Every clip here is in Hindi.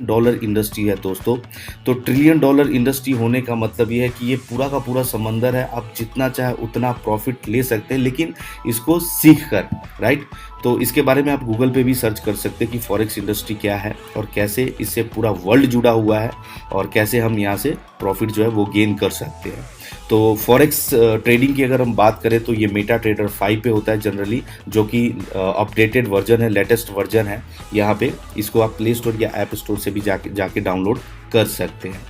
डॉलर इंडस्ट्री है दोस्तों। तो ट्रिलियन डॉलर इंडस्ट्री होने का मतलब ये है कि ये पूरा का पूरा समंदर है, आप जितना चाहे उतना प्रॉफिट ले सकते हैं, लेकिन इसको सीख कर, राइट। तो इसके बारे में आप गूगल पे भी सर्च कर सकते हैं कि फॉरेक्स इंडस्ट्री क्या है और कैसे इससे पूरा वर्ल्ड जुड़ा हुआ है और कैसे हम यहाँ से प्रॉफिट जो है वो गेन कर सकते हैं। तो फॉरेक्स ट्रेडिंग की अगर हम बात करें तो ये मेटा ट्रेडर 5 पे होता है जनरली, जो कि अपडेटेड वर्जन है, लेटेस्ट वर्जन है। यहाँ पे इसको आप प्ले स्टोर या ऐप स्टोर से भी जाके डाउनलोड कर सकते हैं।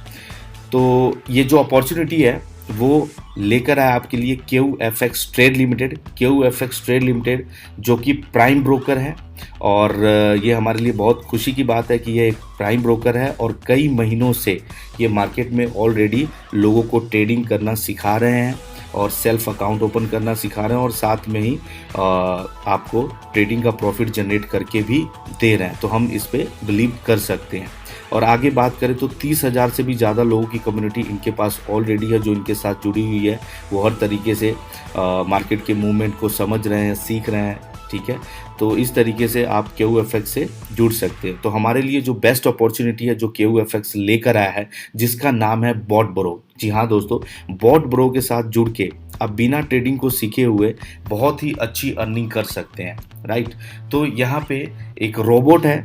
तो ये जो अपॉर्चुनिटी है वो लेकर आया आपके लिए QFX trade limited. QFX trade limited जो कि प्राइम ब्रोकर है, और ये हमारे लिए बहुत खुशी की बात है कि ये एक प्राइम ब्रोकर है और कई महीनों से ये मार्केट में ऑलरेडी लोगों को ट्रेडिंग करना सिखा रहे हैं और सेल्फ अकाउंट ओपन करना सिखा रहे हैं, और साथ में ही आपको ट्रेडिंग का प्रॉफिट जनरेट करके भी दे रहे हैं। तो हम इस पे बिलीव कर सकते हैं। और आगे बात करें तो 30,000 से भी ज़्यादा लोगों की कम्युनिटी इनके पास ऑलरेडी है जो इनके साथ जुड़ी हुई है। वो हर तरीके से मार्केट के मूवमेंट को समझ रहे हैं, सीख रहे हैं, ठीक है। तो इस तरीके से आप QFX से जुड़ सकते हैं। तो हमारे लिए जो बेस्ट अपॉर्चुनिटी है जो QFX लेकर आया है, जिसका नाम है बॉट ब्रो। जी हाँ दोस्तों, बॉट ब्रो के साथ जुड़ के आप बिना ट्रेडिंग को सीखे हुए बहुत ही अच्छी अर्निंग कर सकते हैं, राइट। तो यहाँ पे एक रोबोट है,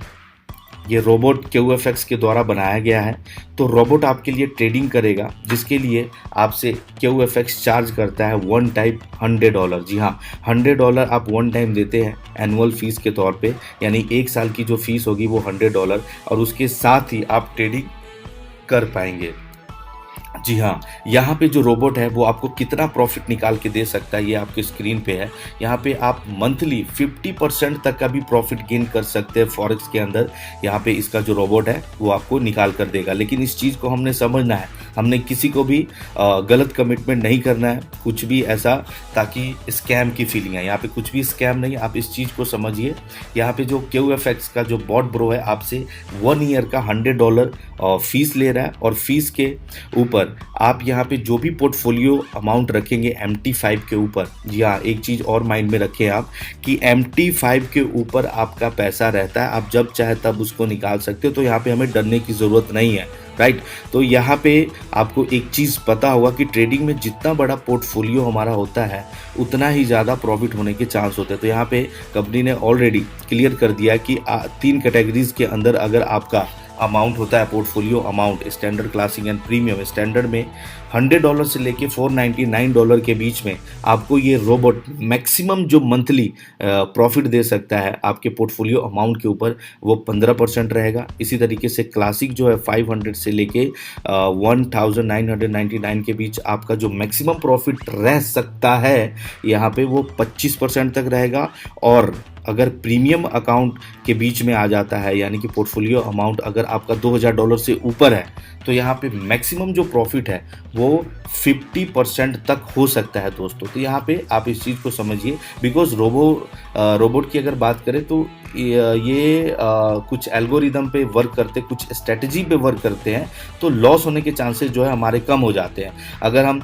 ये रोबोट QFX के द्वारा बनाया गया है। तो रोबोट आपके लिए ट्रेडिंग करेगा, जिसके लिए आपसे QFX चार्ज करता है वन टाइम $100। जी हाँ, $100 आप वन टाइम देते हैं एनुअल फीस के तौर पे, यानी 1 साल की जो फीस होगी वो $100, और उसके साथ ही आप ट्रेडिंग कर पाएंगे। जी हाँ, यहाँ पे जो रोबोट है वो आपको कितना प्रॉफिट निकाल के दे सकता है ये आपके स्क्रीन पे है। यहाँ पे आप मंथली 50% तक का भी प्रॉफिट गेन कर सकते हैं फॉरेक्स के अंदर। यहाँ पे इसका जो रोबोट है वो आपको निकाल कर देगा, लेकिन इस चीज़ को हमने समझना है, हमने किसी को भी गलत कमिटमेंट नहीं करना है, कुछ भी ऐसा ताकि स्कैम की फीलिंग है। यहाँ पे कुछ भी स्कैम नहीं, आप इस चीज़ को समझिए। यहाँ पे जो QFX का जो बॉट ब्रो है आपसे 1 ईयर का $100 फीस ले रहा है, और फीस के ऊपर आप यहाँ पे जो भी पोर्टफोलियो अमाउंट रखेंगे MT5 के ऊपर। जी हाँ, एक चीज़ और माइंड में रखें आप कि MT5 के ऊपर आपका पैसा रहता है, आप जब चाहे तब उसको निकाल सकते हो। तो यहाँ पे हमें डरने की ज़रूरत नहीं है, राइट। तो यहाँ पे आपको एक चीज़ पता होगा कि ट्रेडिंग में जितना बड़ा पोर्टफोलियो हमारा होता है उतना ही ज़्यादा प्रॉफिट होने के चांस होते हैं। तो यहाँ पे कंपनी ने ऑलरेडी क्लियर कर दिया कि 3 कैटेगरीज के अंदर अगर आपका अमाउंट होता है, portfolio amount, standard, classic and premium. Standard में $100 से लेके $499 के बीच में आपको ये रोबोट मैक्सिमम जो मंथली प्रॉफिट दे सकता है आपके पोर्टफोलियो अमाउंट के ऊपर, वो 15% रहेगा। इसी तरीके से क्लासिक जो है 500 से लेके 1999 के बीच आपका जो मैक्सिमम प्रॉफिट रह सकता है यहाँ पे वो 25% तक रहेगा। और अगर प्रीमियम अकाउंट के बीच में आ जाता है, यानी कि पोर्टफोलियो अमाउंट अगर आपका $2000 से ऊपर है, तो यहाँ पे मैक्सिमम जो प्रॉफिट है वो 50% तक हो सकता है दोस्तों। तो यहाँ पे आप इस चीज़ को समझिए, बिकॉज रोबोट की अगर बात करें तो ये कुछ एल्गोरिदम पे वर्क करते, कुछ स्ट्रेटजी पे वर्क करते हैं, तो लॉस होने के चांसेस जो है हमारे कम हो जाते हैं। अगर हम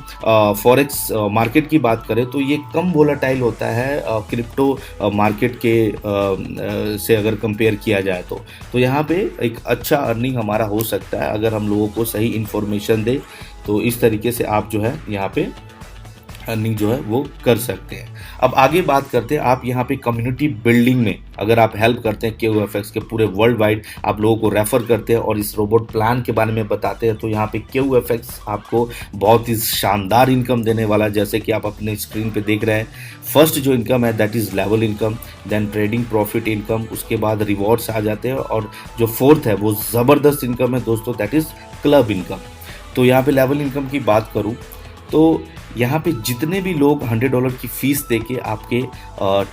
फॉरेक्स मार्केट की बात करें तो ये कम वोलेटाइल होता है क्रिप्टो मार्केट के से अगर कंपेयर किया जाए तो यहाँ पे एक अच्छा अर्निंग हमारा हो सकता है अगर हम लोगों को सही इन्फॉर्मेशन दे। तो इस तरीके से आप जो है यहाँ पे अर्निंग जो है वो कर सकते हैं। अब आगे बात करते हैं, आप यहाँ पे कम्युनिटी बिल्डिंग में अगर आप हेल्प करते हैं QFX के पूरे वर्ल्ड वाइड, आप लोगों को रेफर करते हैं और इस रोबोट प्लान के बारे में बताते हैं, तो यहाँ पे QFX आपको बहुत ही शानदार इनकम देने वाला है। जैसे कि आप अपने स्क्रीन पे देख रहे हैं, फर्स्ट जो इनकम है that is level income, then trading profit income, उसके बाद रिवॉर्ड्स आ जाते हैं, और जो फोर्थ है वो ज़बरदस्त इनकम है दोस्तों, दैट इज़ क्लब इनकम। तो यहाँ पे लेवल इनकम की बात करूँ तो यहाँ पे जितने भी लोग $100 की फ़ीस देके आपके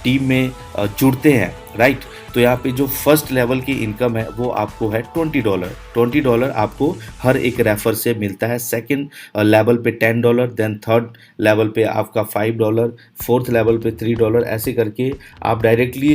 टीम में जुड़ते हैं, राइट, तो यहाँ पे जो फर्स्ट लेवल की इनकम है वो आपको है $20 आपको हर एक रेफर से मिलता है। सेकंड लेवल पे $10, देन थर्ड लेवल पे आपका $5, फोर्थ लेवल पे $3, ऐसे करके आप डायरेक्टली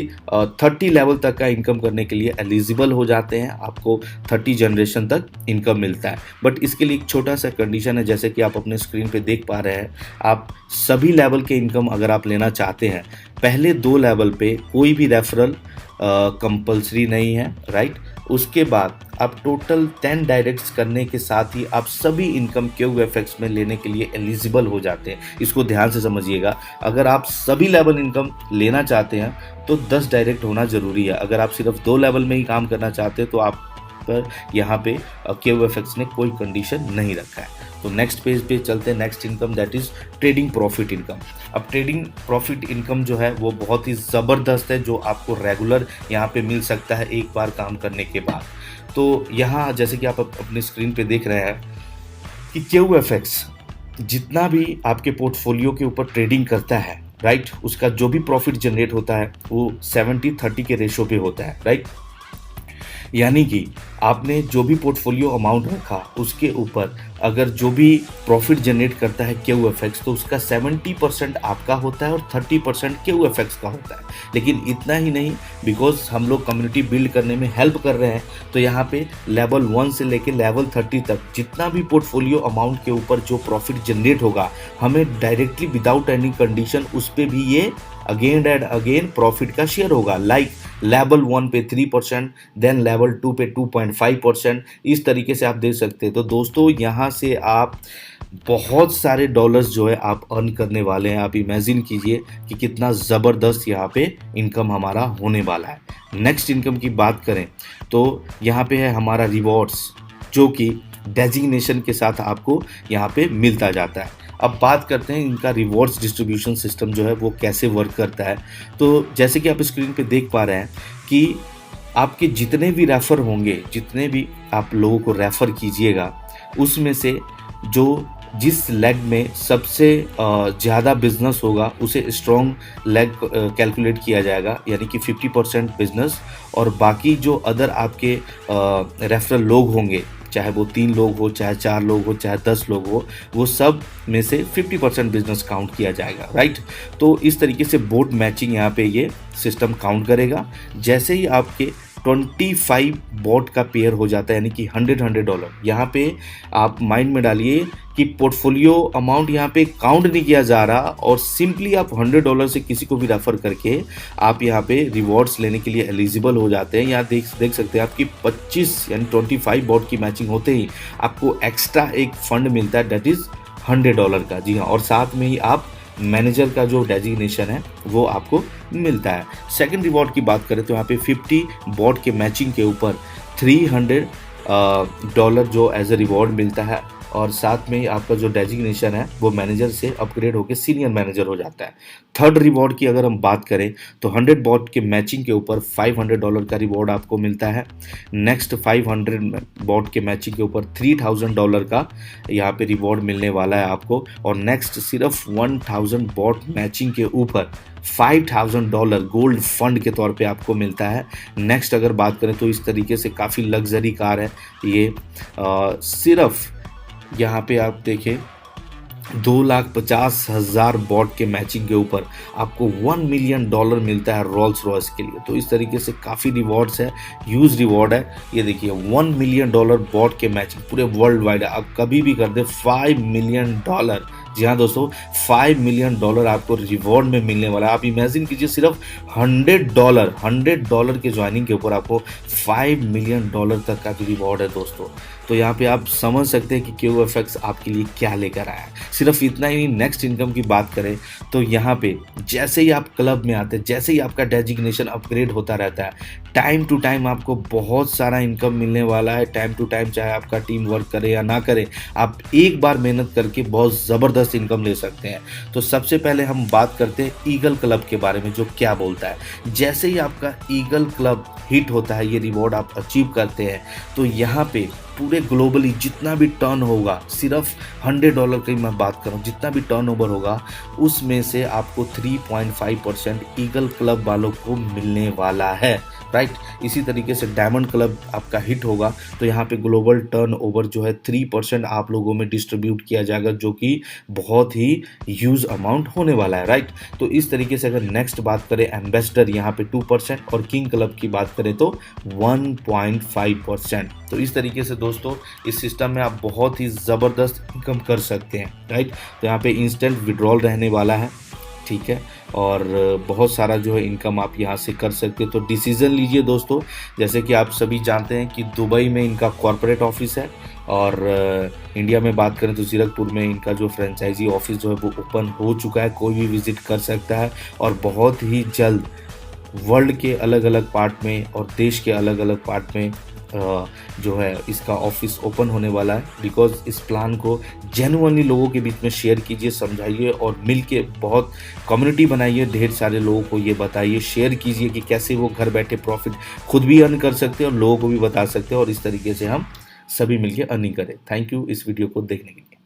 30 लेवल तक का इनकम करने के लिए एलिजिबल हो जाते हैं। आपको 30 जनरेशन तक इनकम मिलता है। बट इसके लिए एक छोटा सा कंडीशन है, जैसे कि आप अपने स्क्रीन पे देख पा रहे हैं, आप सभी लेवल के इनकम अगर आप लेना चाहते हैं, पहले 2 लेवल पे कोई भी रेफरल कंपलसरी नहीं है, राइट। उसके बाद आप टोटल 10 डायरेक्ट्स करने के साथ ही आप सभी इनकम QFX में लेने के लिए एलिजिबल हो जाते हैं। इसको ध्यान से समझिएगा, अगर आप सभी लेवल इनकम लेना चाहते हैं तो 10 डायरेक्ट होना ज़रूरी है। अगर आप सिर्फ 2 लेवल में ही काम करना चाहते हैं तो आप पर यहाँ पे QFX ने कोई कंडीशन नहीं रखा है। तो नेक्स्ट पेज पे चलते हैं, next income that is trading profit income. अब ट्रेडिंग प्रॉफिट इनकम जो है वो बहुत ही ज़बरदस्त है, जो आपको रेगुलर यहाँ पे मिल सकता है एक बार काम करने के बाद। तो यहाँ जैसे कि आप अपनी स्क्रीन पे देख रहे हैं कि QFX जितना भी आपके पोर्टफोलियो के ऊपर ट्रेडिंग करता है, राइट, उसका जो भी प्रॉफिट जनरेट होता है वो 70-30 के रेशो पे होता है, राइट। यानी कि आपने जो भी पोर्टफोलियो अमाउंट रखा उसके ऊपर अगर जो भी प्रॉफिट जनरेट करता है QFX तो उसका 70% आपका होता है और 30% QFX का होता है। लेकिन इतना ही नहीं, बिकॉज हम लोग कम्युनिटी बिल्ड करने में हेल्प कर रहे हैं तो यहाँ पे लेवल 1 से लेके लेवल 30 तक जितना भी पोर्टफोलियो अमाउंट के ऊपर जो प्रॉफिट जनरेट होगा हमें डायरेक्टली विदाउट एनी कंडीशन उस पर भी ये अगेन एंड अगेन प्रॉफिट का शेयर होगा। लाइक लेवल 1 पे 3%, देन लेवल 2 पे 2.5%, इस तरीके से आप दे सकते हैं। तो दोस्तों यहाँ से आप बहुत सारे डॉलर्स जो है आप अर्न करने वाले हैं। आप इमेजिन कीजिए कि कितना ज़बरदस्त यहाँ पे इनकम हमारा होने वाला है। नेक्स्ट इनकम की बात करें तो यहाँ पे है हमारा रिवॉर्ड्स, जो कि डेजिग्नेशन के साथ आपको यहाँ पे मिलता जाता है। अब बात करते हैं इनका रिवॉर्ड्स डिस्ट्रीब्यूशन सिस्टम जो है वो कैसे वर्क करता है। तो जैसे कि आप स्क्रीन पे देख पा रहे हैं कि आपके जितने भी रेफ़र होंगे, जितने भी आप लोगों को रेफ़र कीजिएगा, उसमें से जो जिस लेग में सबसे ज़्यादा बिजनेस होगा उसे स्ट्रॉन्ग लेग कैलकुलेट किया जाएगा, यानी कि 50% बिजनेस, और बाकी जो अदर आपके रेफरल लोग होंगे, चाहे वो 3 लोग हो, चाहे 4 लोग हो, चाहे 10 लोग हो, वो सब में से 50% बिजनेस काउंट किया जाएगा, राइट। तो इस तरीके से बोट मैचिंग यहाँ पे ये सिस्टम काउंट करेगा। जैसे ही आपके 25 बॉट का पेयर हो जाता है, यानी कि $100 यहाँ पे आप माइंड में डालिए कि पोर्टफोलियो अमाउंट यहाँ पे काउंट नहीं किया जा रहा और सिंपली आप $100 से किसी को भी रेफर करके आप यहाँ पे रिवॉर्ड्स लेने के लिए एलिजिबल हो जाते हैं। यहाँ देख सकते हैं आपकी 25 यानी 25 बॉट की मैचिंग होते ही आपको एक्स्ट्रा एक फंड मिलता है, दैट इज़ $100 का। जी हाँ, और साथ में ही आप मैनेजर का जो डेजिग्नेशन है वो आपको मिलता है। सेकंड रिवॉर्ड की बात करें तो यहाँ पे 50 बॉट के मैचिंग के ऊपर $300 जो एज ए रिवॉर्ड मिलता है, और साथ में ही आपका जो डेजिग्नेशन है वो मैनेजर से अपग्रेड होकर सीनियर मैनेजर हो जाता है। थर्ड रिवॉर्ड की अगर हम बात करें तो 100 बॉट के मैचिंग के ऊपर $500 का रिवॉर्ड आपको मिलता है। नेक्स्ट 500 बॉट के मैचिंग के ऊपर $3000 का यहाँ पे रिवॉर्ड मिलने वाला है आपको, और नेक्स्ट सिर्फ 1000 बॉट मैचिंग के ऊपर $5000 गोल्ड फंड के तौर पे आपको मिलता है। नेक्स्ट अगर बात करें तो इस तरीके से काफ़ी लग्जरी कार है ये, सिर्फ यहाँ पे आप देखें $2,50,000 बॉट के मैचिंग के ऊपर आपको $1 मिलियन मिलता है रोल्स रॉयस के लिए। तो इस तरीके से काफ़ी रिवॉर्ड्स है, ह्यूज रिवॉर्ड है। ये देखिए $1 मिलियन बॉट के मैचिंग पूरे वर्ल्ड वाइड है। आप कभी भी कर दे $5 मिलियन। जी हाँ दोस्तों, $5 मिलियन आपको रिवॉर्ड में मिलने वाला है। आप इमेजिन कीजिए सिर्फ $100 के ज्वाइनिंग के ऊपर आपको $5 मिलियन तक का भी रिवॉर्ड है दोस्तों। तो यहाँ पे आप समझ सकते हैं कि QFX आपके लिए क्या लेकर आया है। सिर्फ इतना ही नहीं, नेक्स्ट इनकम की बात करें तो यहाँ पे जैसे ही आप क्लब में आते हैं, जैसे ही आपका डेजिग्नेशन अपग्रेड होता रहता है, टाइम टू टाइम आपको बहुत सारा इनकम मिलने वाला है। टाइम टू टाइम चाहे आपका टीम वर्क करे या ना करे, आप एक बार मेहनत करके बहुत ज़बरदस्त इनकम ले सकते हैं। तो सबसे पहले हम बात करते हैं ईगल क्लब के बारे में, जो क्या बोलता है। जैसे ही आपका ईगल क्लब हिट होता है, ये रिवॉर्ड आप अचीव करते हैं, तो यहाँ पे पूरे ग्लोबली जितना भी टर्न होगा, सिर्फ $100 की मैं बात कर रहा हूँ, जितना भी टर्न ओवर होगा उसमें से आपको 3.5% ईगल क्लब वालों को मिलने वाला है, राइट। इसी तरीके से डायमंड क्लब आपका हिट होगा तो यहाँ पे ग्लोबल टर्न ओवर जो है 3% आप लोगों में डिस्ट्रीब्यूट किया जाएगा, जो कि बहुत ही ह्यूज अमाउंट होने वाला है, राइट। तो इस तरीके से अगर नेक्स्ट बात करें एम्बेसडर, यहाँ पे 2%, और किंग क्लब की बात करें तो 1.5%। तो इस तरीके से दोस्तों इस सिस्टम में आप बहुत ही ज़बरदस्त इनकम कर सकते हैं, राइट। तो यहाँ पे इंस्टेंट विड्रॉल रहने वाला है, ठीक है। और बहुत सारा जो है इनकम आप यहाँ से कर सकते हो। तो डिसीज़न लीजिए दोस्तों। जैसे कि आप सभी जानते हैं कि दुबई में इनका कॉर्पोरेट ऑफिस है और इंडिया में बात करें तो जीरकपुर में इनका जो फ्रेंचाइजी ऑफिस जो है वो ओपन हो चुका है, कोई भी विजिट कर सकता है। और बहुत ही जल्द वर्ल्ड के अलग अलग पार्ट में और देश के अलग अलग पार्ट में जो है इसका ऑफिस ओपन होने वाला है। बिकॉज इस प्लान को जेन्युइनली लोगों के बीच में शेयर कीजिए, समझाइए और मिल के बहुत कम्युनिटी बनाइए, ढेर सारे लोगों को ये बताइए, शेयर कीजिए कि कैसे वो घर बैठे प्रॉफिट खुद भी अर्न कर सकते हैं और लोगों को भी बता सकते हैं और इस तरीके से हम सभी मिलकर अर्निंग करें। थैंक यू इस वीडियो को देखने के लिए।